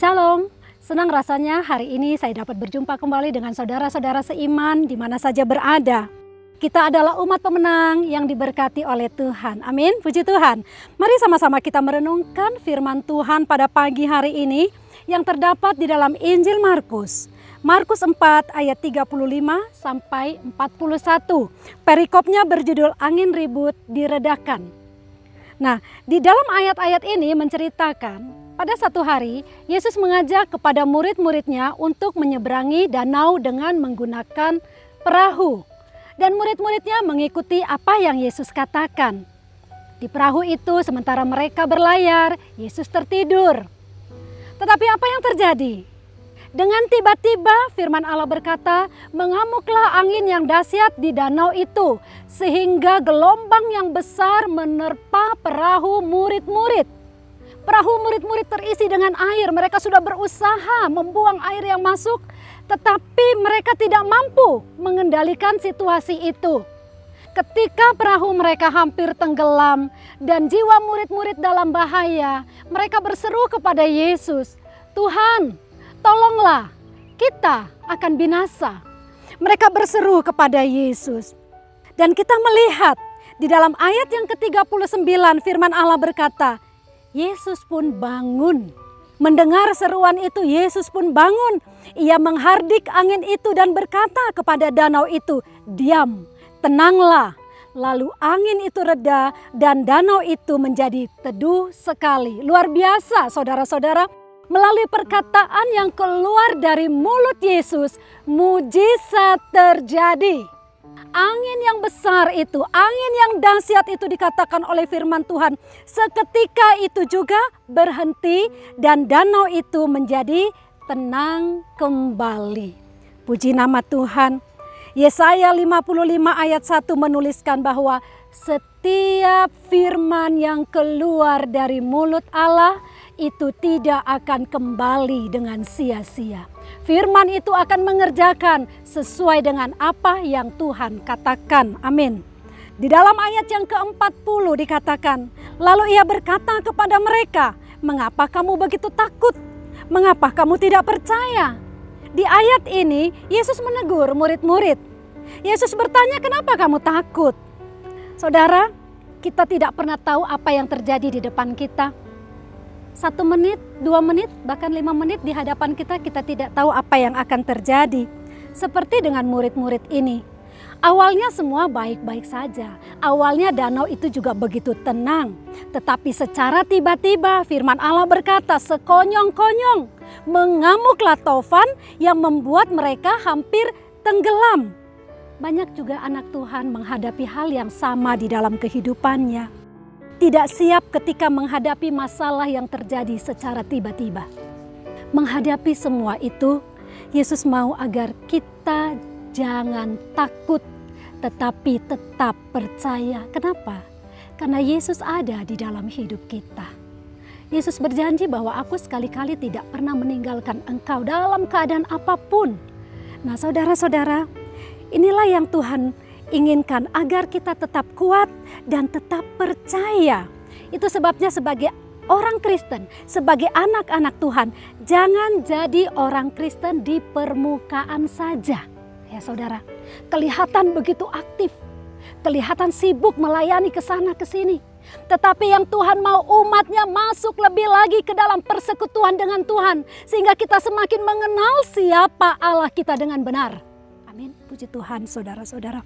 Shalom, senang rasanya hari ini saya dapat berjumpa kembali dengan saudara-saudara seiman di mana saja berada. Kita adalah umat pemenang yang diberkati oleh Tuhan. Amin, puji Tuhan. Mari sama-sama kita merenungkan firman Tuhan pada pagi hari ini yang terdapat di dalam Injil Markus. Markus 4 ayat 35 sampai 41. Perikopnya berjudul Angin Ribut Diredakan. Nah, di dalam ayat-ayat ini menceritakan pada satu hari Yesus mengajak kepada murid-muridnya untuk menyeberangi danau dengan menggunakan perahu. Dan murid-muridnya mengikuti apa yang Yesus katakan. Di perahu itu sementara mereka berlayar, Yesus tertidur. Tetapi apa yang terjadi? Dengan tiba-tiba firman Allah berkata, mengamuklah angin yang dahsyat di danau itu, sehingga gelombang yang besar menerpa perahu murid-murid. Perahu murid-murid terisi dengan air, mereka sudah berusaha membuang air yang masuk, tetapi mereka tidak mampu mengendalikan situasi itu. Ketika perahu mereka hampir tenggelam dan jiwa murid-murid dalam bahaya, mereka berseru kepada Yesus, "Tuhan, tolonglah, kita akan binasa." Mereka berseru kepada Yesus. Dan kita melihat di dalam ayat yang ke-39 firman Allah berkata, Yesus pun bangun. Mendengar seruan itu, Yesus pun bangun. Ia menghardik angin itu dan berkata kepada danau itu, "Diam, tenanglah." Lalu angin itu reda dan danau itu menjadi teduh sekali. Luar biasa saudara-saudara, melalui perkataan yang keluar dari mulut Yesus, mujizat terjadi. Angin yang besar itu, angin yang dahsyat itu dikatakan oleh firman Tuhan, seketika itu juga berhenti dan danau itu menjadi tenang kembali. Puji nama Tuhan. Yesaya 55 ayat 1 menuliskan bahwa setiap firman yang keluar dari mulut Allah itu tidak akan kembali dengan sia-sia. Firman itu akan mengerjakan sesuai dengan apa yang Tuhan katakan. Amin. Di dalam ayat yang ke-40 dikatakan, lalu ia berkata kepada mereka, "Mengapa kamu begitu takut? Mengapa kamu tidak percaya?" Di ayat ini Yesus menegur murid-murid. Yesus bertanya, "Kenapa kamu takut?" Saudara, kita tidak pernah tahu apa yang terjadi di depan kita. 1 menit, 2 menit, bahkan 5 menit di hadapan kita tidak tahu apa yang akan terjadi. Seperti dengan murid-murid ini. Awalnya semua baik-baik saja. Awalnya danau itu juga begitu tenang. Tetapi secara tiba-tiba firman Allah berkata, sekonyong-konyong mengamuklah taufan yang membuat mereka hampir tenggelam. Banyak juga anak Tuhan menghadapi hal yang sama di dalam kehidupannya. Tidak siap ketika menghadapi masalah yang terjadi secara tiba-tiba. Menghadapi semua itu, Yesus mau agar kita jangan takut, tetapi tetap percaya. Kenapa? Karena Yesus ada di dalam hidup kita. Yesus berjanji bahwa aku sekali-kali tidak pernah meninggalkan engkau dalam keadaan apapun. Nah saudara-saudara, inilah yang Tuhan inginkan agar kita tetap kuat dan tetap percaya. Itu sebabnya sebagai orang Kristen, sebagai anak-anak Tuhan, jangan jadi orang Kristen di permukaan saja. Ya saudara, kelihatan begitu aktif, kelihatan sibuk melayani ke sana ke sini. Tetapi yang Tuhan mau umatnya masuk lebih lagi ke dalam persekutuan dengan Tuhan. Sehingga kita semakin mengenal siapa Allah kita dengan benar. Amin, puji Tuhan saudara-saudara.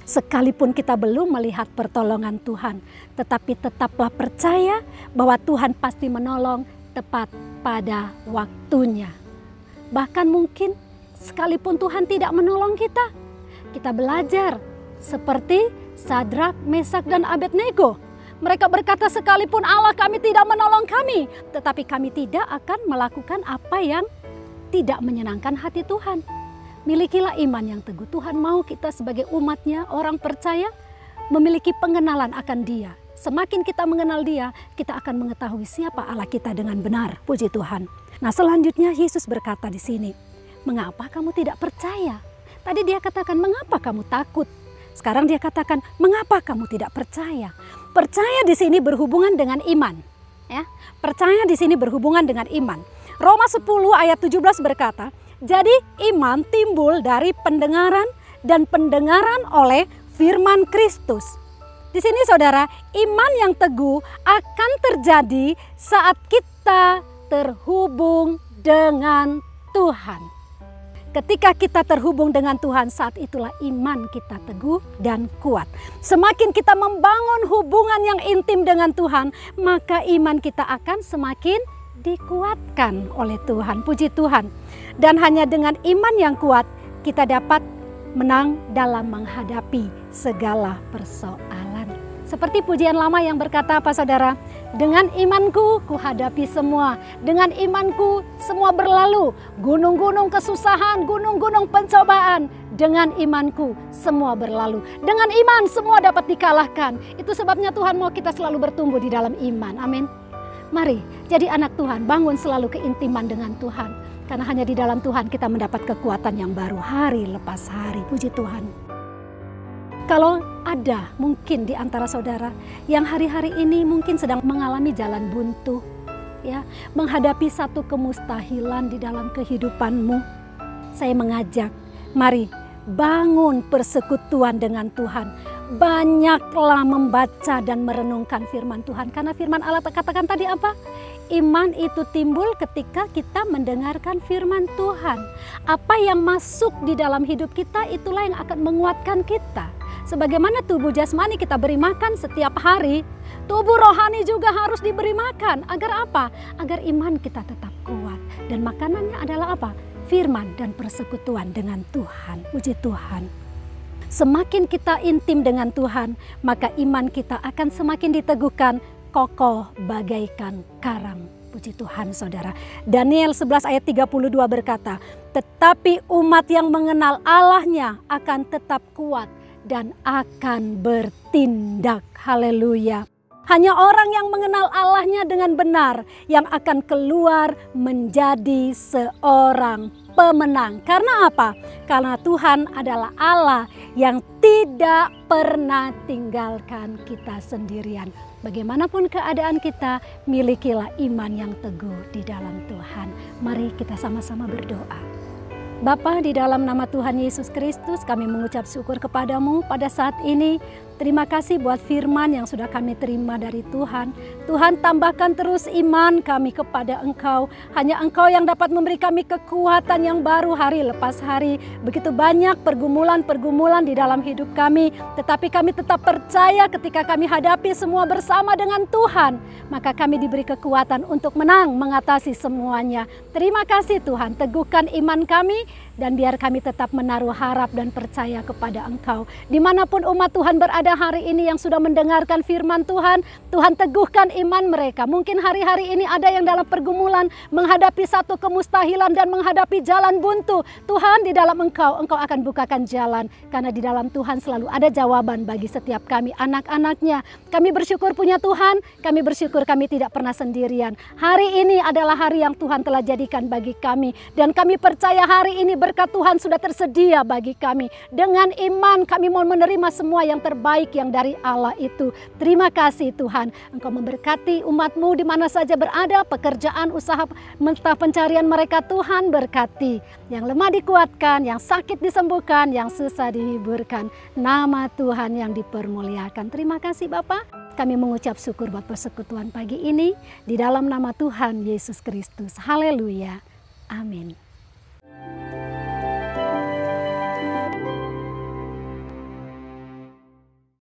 Sekalipun kita belum melihat pertolongan Tuhan, tetapi tetaplah percaya bahwa Tuhan pasti menolong tepat pada waktunya. Bahkan mungkin sekalipun Tuhan tidak menolong kita, kita belajar seperti Sadrak, Mesak, dan Abednego. Mereka berkata, sekalipun Allah kami tidak menolong kami, tetapi kami tidak akan melakukan apa yang tidak menyenangkan hati Tuhan. Milikilah iman yang teguh. Tuhan mau kita sebagai umatnya, orang percaya, memiliki pengenalan akan Dia. Semakin kita mengenal Dia, kita akan mengetahui siapa Allah kita dengan benar. Puji Tuhan. Nah selanjutnya Yesus berkata di sini, mengapa kamu tidak percaya? Tadi Dia katakan, mengapa kamu takut? Sekarang Dia katakan, mengapa kamu tidak percaya? Percaya di sini berhubungan dengan iman. Ya, percaya di sini berhubungan dengan iman. Roma 10 ayat 17 berkata, jadi iman timbul dari pendengaran dan pendengaran oleh firman Kristus. Di sini saudara, iman yang teguh akan terjadi saat kita terhubung dengan Tuhan. Ketika kita terhubung dengan Tuhan, saat itulah iman kita teguh dan kuat. Semakin kita membangun hubungan yang intim dengan Tuhan, maka iman kita akan semakin dikuatkan oleh Tuhan. Puji Tuhan. Dan hanya dengan iman yang kuat, kita dapat menang dalam menghadapi segala persoalan. Seperti pujian lama yang berkata apa saudara? Dengan imanku kuhadapi semua. Dengan imanku semua berlalu. Gunung-gunung kesusahan, gunung-gunung pencobaan. Dengan imanku semua berlalu. Dengan iman semua dapat dikalahkan. Itu sebabnya Tuhan mau kita selalu bertumbuh di dalam iman. Amin. Mari jadi anak Tuhan, bangun selalu keintiman dengan Tuhan. Karena hanya di dalam Tuhan kita mendapat kekuatan yang baru hari lepas hari. Puji Tuhan. Kalau ada mungkin di antara saudara yang hari-hari ini mungkin sedang mengalami jalan buntu, ya, menghadapi satu kemustahilan di dalam kehidupanmu, saya mengajak, mari bangun persekutuan dengan Tuhan. Banyaklah membaca dan merenungkan firman Tuhan. Karena firman Allah katakan tadi apa? Iman itu timbul ketika kita mendengarkan firman Tuhan. Apa yang masuk di dalam hidup kita itulah yang akan menguatkan kita. Sebagaimana tubuh jasmani kita beri makan setiap hari, tubuh rohani juga harus diberi makan. Agar apa? Agar iman kita tetap kuat. Dan makanannya adalah apa? Firman dan persekutuan dengan Tuhan. Puji Tuhan. Semakin kita intim dengan Tuhan, maka iman kita akan semakin diteguhkan, kokoh bagaikan karang. Puji Tuhan saudara. Daniel 11 ayat 32 berkata, tetapi umat yang mengenal Allahnya akan tetap kuat dan akan bertindak. Haleluya. Hanya orang yang mengenal Allahnya dengan benar yang akan keluar menjadi seorang pemenang. Karena apa? Karena Tuhan adalah Allah yang tidak pernah tinggalkan kita sendirian. Bagaimanapun keadaan kita, milikilah iman yang teguh di dalam Tuhan. Mari kita sama-sama berdoa. Bapa, di dalam nama Tuhan Yesus Kristus kami mengucap syukur kepadamu pada saat ini. Terima kasih buat firman yang sudah kami terima dari Tuhan. Tuhan, tambahkan terus iman kami kepada Engkau. Hanya Engkau yang dapat memberi kami kekuatan yang baru hari lepas hari. Begitu banyak pergumulan-pergumulan di dalam hidup kami. Tetapi kami tetap percaya ketika kami hadapi semua bersama dengan Tuhan. Maka kami diberi kekuatan untuk menang mengatasi semuanya. Terima kasih Tuhan, teguhkan iman kami. Dan biar kami tetap menaruh harap dan percaya kepada Engkau. Dimanapun umat Tuhan berada hari ini yang sudah mendengarkan firman Tuhan, Tuhan teguhkan iman mereka. Mungkin hari-hari ini ada yang dalam pergumulan, menghadapi satu kemustahilan dan menghadapi jalan buntu. Tuhan, di dalam Engkau akan bukakan jalan. Karena di dalam Tuhan selalu ada jawaban bagi setiap kami, anak-anaknya. Kami bersyukur punya Tuhan, kami bersyukur kami tidak pernah sendirian. Hari ini adalah hari yang Tuhan telah jadikan bagi kami. Dan kami percaya hari ini berkat Tuhan sudah tersedia bagi kami. Dengan iman kami mau menerima semua yang terbaik yang dari Allah itu. Terima kasih Tuhan. Engkau memberkati umat-Mu di mana saja berada. Pekerjaan, usaha, mentah pencarian mereka Tuhan berkati. Yang lemah dikuatkan, yang sakit disembuhkan, yang susah dihiburkan. Nama Tuhan yang dipermuliakan. Terima kasih Bapa. Kami mengucap syukur buat persekutuan pagi ini. Di dalam nama Tuhan Yesus Kristus. Haleluya. Amin.